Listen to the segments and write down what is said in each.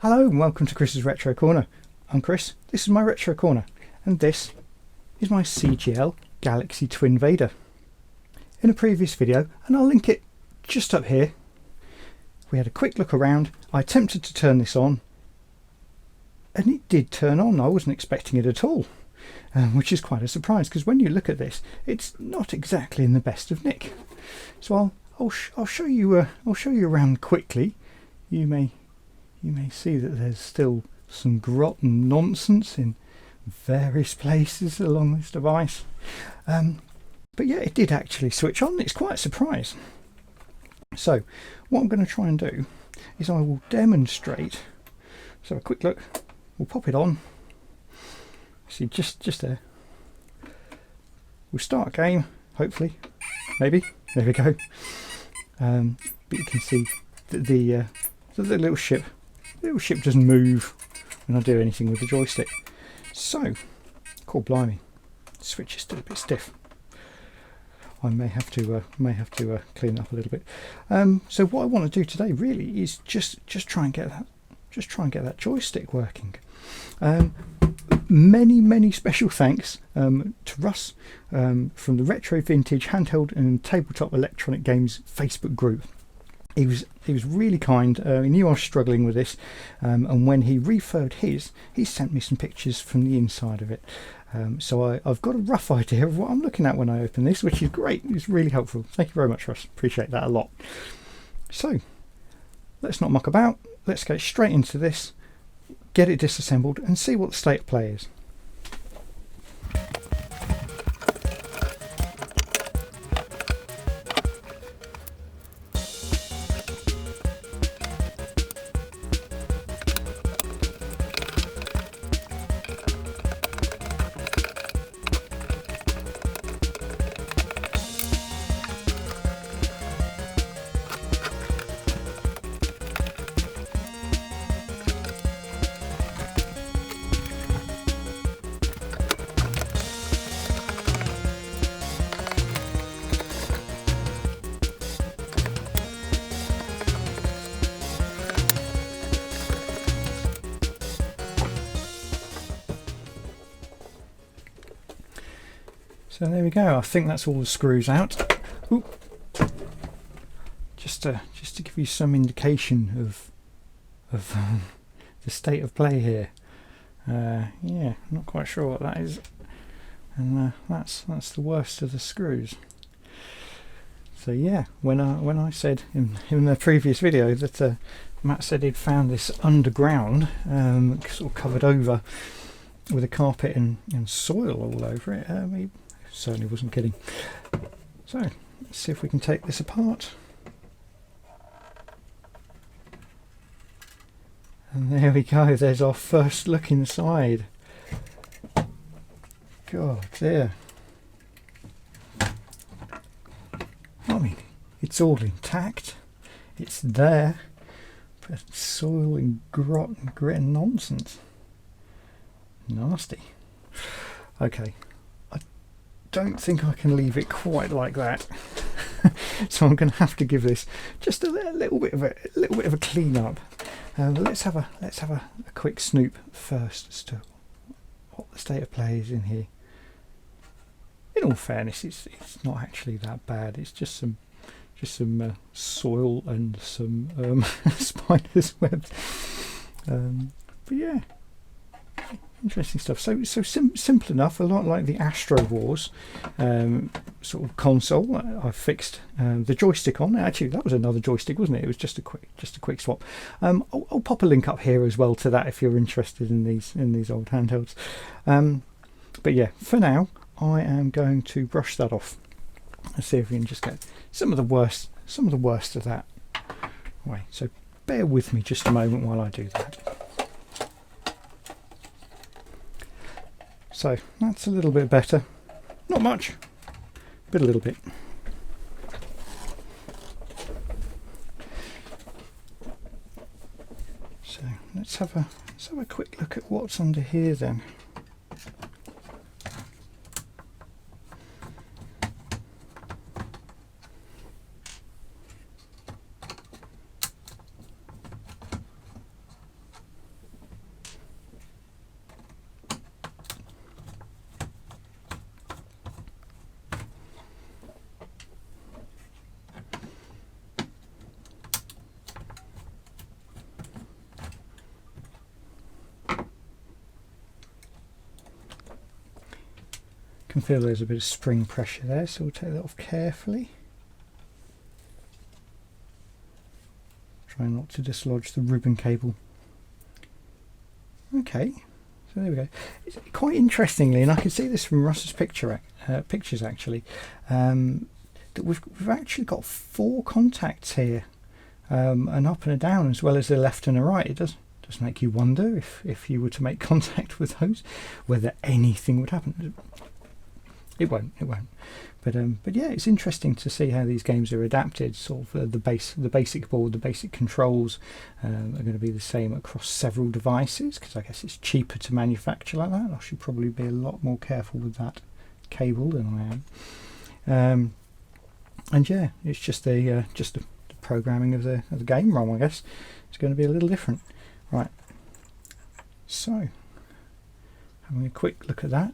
Hello and welcome to Chris's Retro Corner. I'm Chris, this is my Retro Corner, and this is my CGL Galaxy Twinvader. In a previous video, and I'll link it just up here, we had a quick look around. I attempted to turn this on, and it did turn on. I wasn't expecting it at all, which is quite a surprise, because when you look at this, it's not exactly in the best of nick. So I'll show you around quickly. You may see that there's still some grot and nonsense in various places along this device. But yeah, it did actually switch on. It's quite a surprise. So what I'm going to try and do is I will demonstrate. So a quick look. We'll pop it on. See, just there. We'll start a game, hopefully. Maybe. There we go. But you can see that the little ship doesn't move when I do anything with the joystick. So, cool, blimey, the switch is still a bit stiff. I may have to clean it up a little bit. So what I want to do today really is just try and get that joystick working. Many special thanks to Russ from the Retro Vintage Handheld and Tabletop Electronic Games Facebook group. He was really kind. He knew I was struggling with this, and when he refurbed his, he sent me some pictures from the inside of it. So I've got a rough idea of what I'm looking at when I open this, which is great. It's really helpful. Thank you very much, Russ. Appreciate that a lot. So let's not muck about. Let's go straight into this, get it disassembled, and see what the state of play is. So there we go. I think that's all the screws out. Ooh. Just to give you some indication of the state of play here. Yeah, I'm not quite sure what that is, and that's the worst of the screws. So yeah, when I said in the previous video that Matt said he'd found this underground, sort of covered over with a carpet and soil all over it, he certainly wasn't kidding. So let's see if we can take this apart. And there we go, there's our first look inside. God, there. I mean, it's all intact. It's there. But soil and grot and grit and nonsense. Nasty. Okay. Don't think I can leave it quite like that. So I'm going to have to give this just a little bit of a clean up. Let's have a quick snoop first as to what the state of play is in here. In all fairness, it's not actually that bad. It's just some soil and some spider's webs. But yeah. Interesting stuff. So simple enough. A lot like the Astro Wars sort of console. I fixed the joystick on. Actually, that was another joystick, wasn't it? It was just a quick swap. I'll pop a link up here as well to that if you're interested in these old handhelds. But yeah, for now, I am going to brush that off. Let's see if we can just get some of the worst of that away. So bear with me just a moment while I do that. So that's a little bit better. Not much, but a little bit. So let's have a quick look at what's under here then. can feel there's a bit of spring pressure there, so we'll take that off carefully. Try not to dislodge the ribbon cable. Okay, so there we go. It's quite interestingly, and I can see this from Russ's pictures actually, that we've actually got 4 contacts here, an up and a down, as well as a left and a right. It does make you wonder if you were to make contact with those, whether anything would happen. It won't. But yeah, it's interesting to see how these games are adapted. Sort of the basic board, the basic controls are going to be the same across several devices, because I guess it's cheaper to manufacture like that. I should probably be a lot more careful with that cable than I am. And yeah, it's just the programming of the game ROM. I guess it's going to be a little different. Right. So having a quick look at that.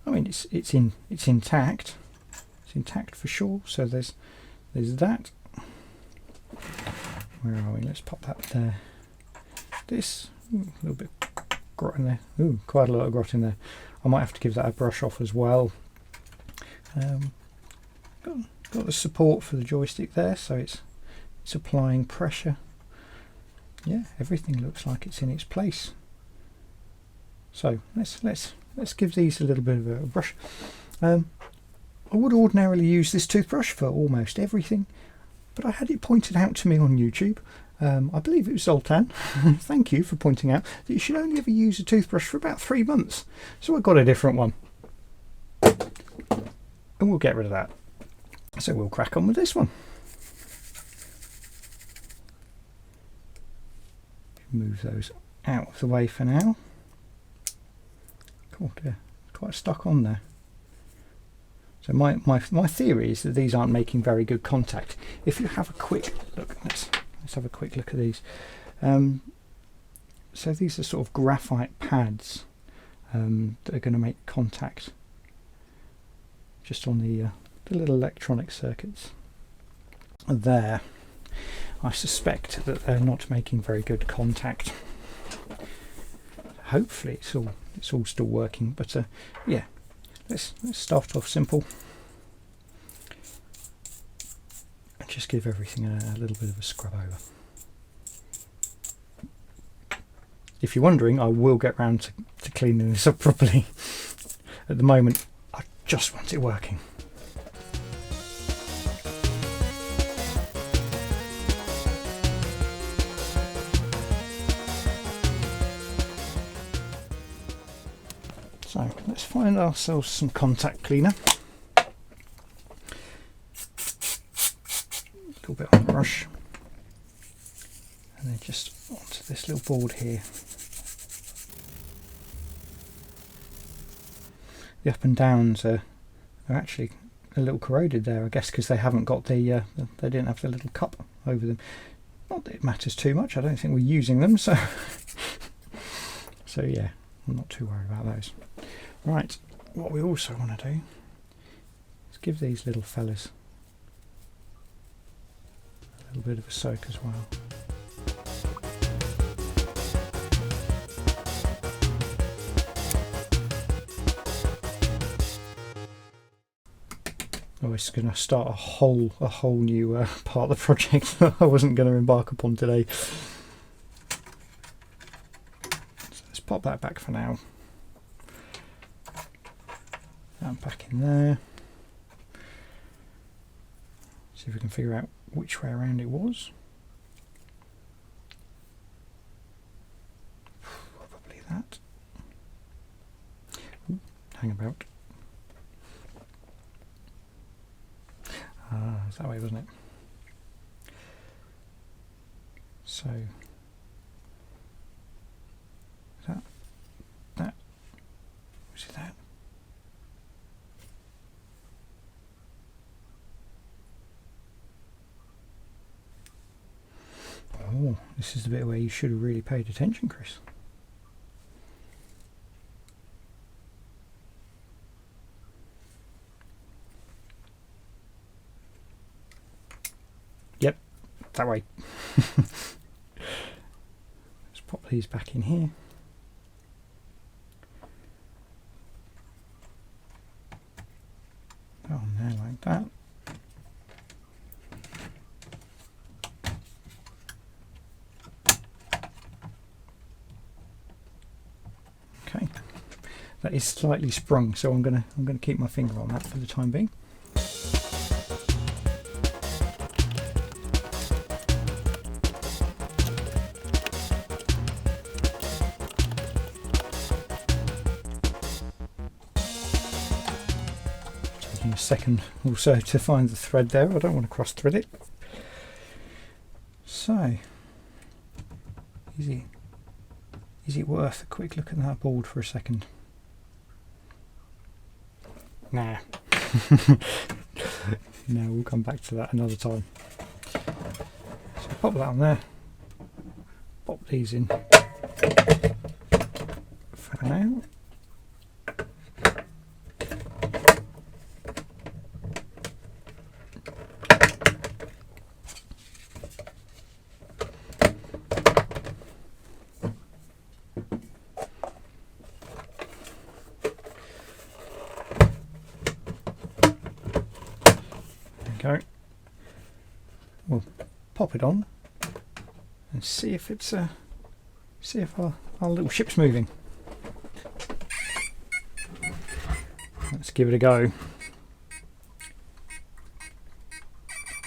I mean, it's intact. It's intact for sure. So there's that. Where are we? Let's pop that there. This a little bit grot in there. Ooh, quite a lot of grot in there. I might have to give that a brush off as well. Got the support for the joystick there, so it's applying pressure. Yeah, everything looks like it's in its place. So let's give these a little bit of a brush. I would ordinarily use this toothbrush for almost everything, but I had it pointed out to me on YouTube. I believe it was Zoltan. Thank you for pointing out that you should only ever use a toothbrush for about 3 months. So I got a different one, and we'll get rid of that. So we'll crack on with this one. Move those out of the way for now. Cool, dear. Quite stuck on there. So my theory is that these aren't making very good contact. If you have a quick look, let's have a quick look at these. So these are sort of graphite pads that are going to make contact just on the little electronic circuits there. I suspect that they're not making very good contact. Hopefully it's all still working, but yeah, let's start off simple and just give everything a little bit of a scrub over. If you're wondering, I will get round to cleaning this up properly. At the moment, I just want it working. So let's find ourselves some contact cleaner. A little bit on the brush. And then just onto this little board here. The up and downs are actually a little corroded there, I guess, because they haven't got they didn't have the little cup over them. Not that it matters too much. I don't think we're using them, so so yeah, I'm not too worried about those. Right, what we also want to do is give these little fellas a little bit of a soak as well. Oh, it's going to start a whole new part of the project that I wasn't going to embark upon today. So let's pop that back for now. And back in there. See if we can figure out which way around it was. Probably that. Ooh, hang about. Ah, it's that way, wasn't it? So is that? Was it that? Oh, this is the bit where you should have really paid attention, Chris. Yep, that way. Let's pop these back in here. that. Okay, that is slightly sprung, so I'm gonna keep my finger on that for the time being. Taking a second or so to find the thread there. I don't want to cross thread it. So, is it worth a quick look at that board for a second? Nah. No, we'll come back to that another time. So pop that on there. Pop these in for now. Go. We'll pop it on and see if it's see if our little ship's moving. Let's give it a go.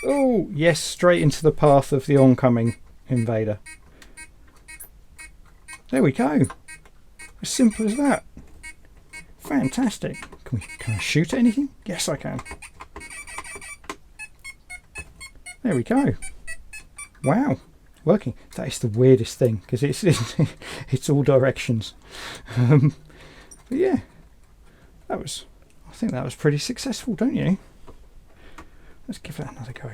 Oh yes, straight into the path of the oncoming invader. There we go. As simple as that. Fantastic. Can I shoot at anything? Yes, I can. There we go. Wow, working. That is the weirdest thing because it's all directions. But yeah, I think that was pretty successful, don't you? Let's give that another go.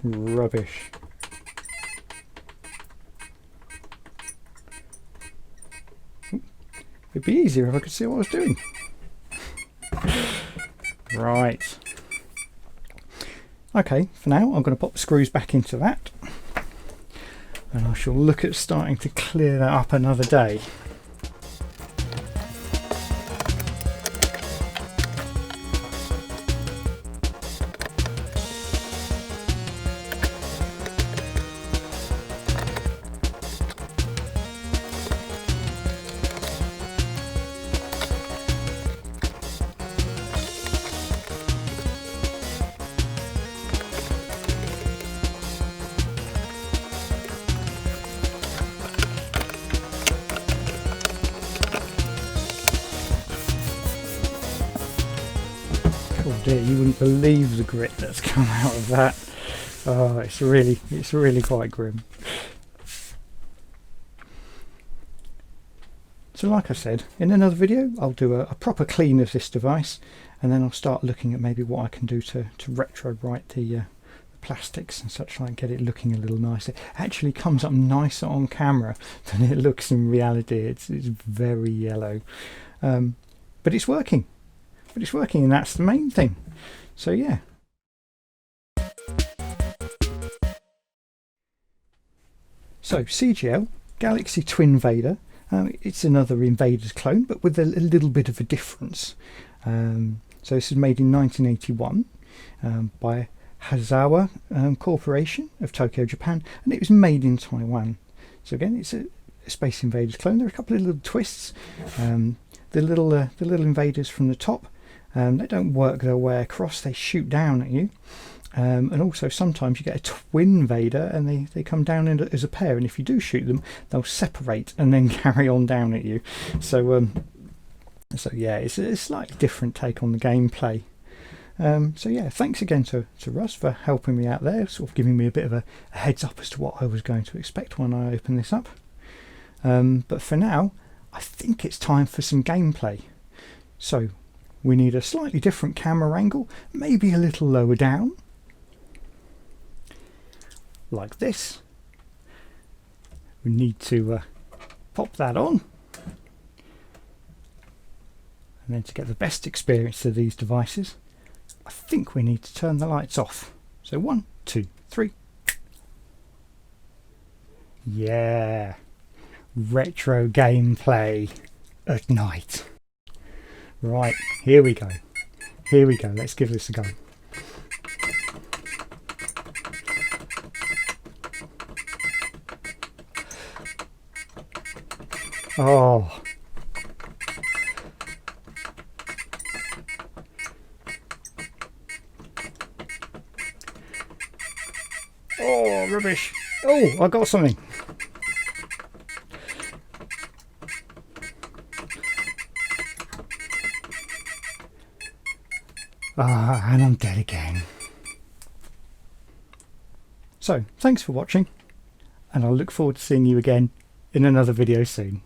Rubbish. It'd be easier if I could see what I was doing. Right. Okay, for now I'm going to pop the screws back into that. And I shall look at starting to clear that up another day. Oh dear, you wouldn't believe the grit that's come out of that. Oh, it's really quite grim. So like I said, in another video I'll do a proper clean of this device, and then I'll start looking at maybe what I can do to retro-write the plastics and such like, get it looking a little nicer. It actually comes up nicer on camera than it looks in reality. It's very yellow, but it's working. And that's the main thing. So yeah. So CGL Galaxy Twinvader. It's another Invaders clone, but with a little bit of a difference. So this is made in 1981 by Hazawa Corporation of Tokyo, Japan, and it was made in Taiwan. So again, it's a Space Invaders clone. There are a couple of little twists. The little invaders from the top, they don't work their way across, they shoot down at you. And also sometimes you get a twin vader and they come down as a pair, and if you do shoot them they'll separate and then carry on down at you. So yeah, it's a slightly different take on the gameplay. So yeah, thanks again to Russ for helping me out there, sort of giving me a bit of a heads up as to what I was going to expect when I open this up. But for now I think it's time for some gameplay. So we need a slightly different camera angle, maybe a little lower down, like this. We need to pop that on, and then to get the best experience of these devices I think we need to turn the lights off. So 1, 2, 3, Yeah, retro gameplay at night. Right, here we go. Here we go. Let's give this a go. Oh. Oh, rubbish. Oh, I got something. Ah, and I'm dead again. So, thanks for watching, and I'll look forward to seeing you again in another video soon.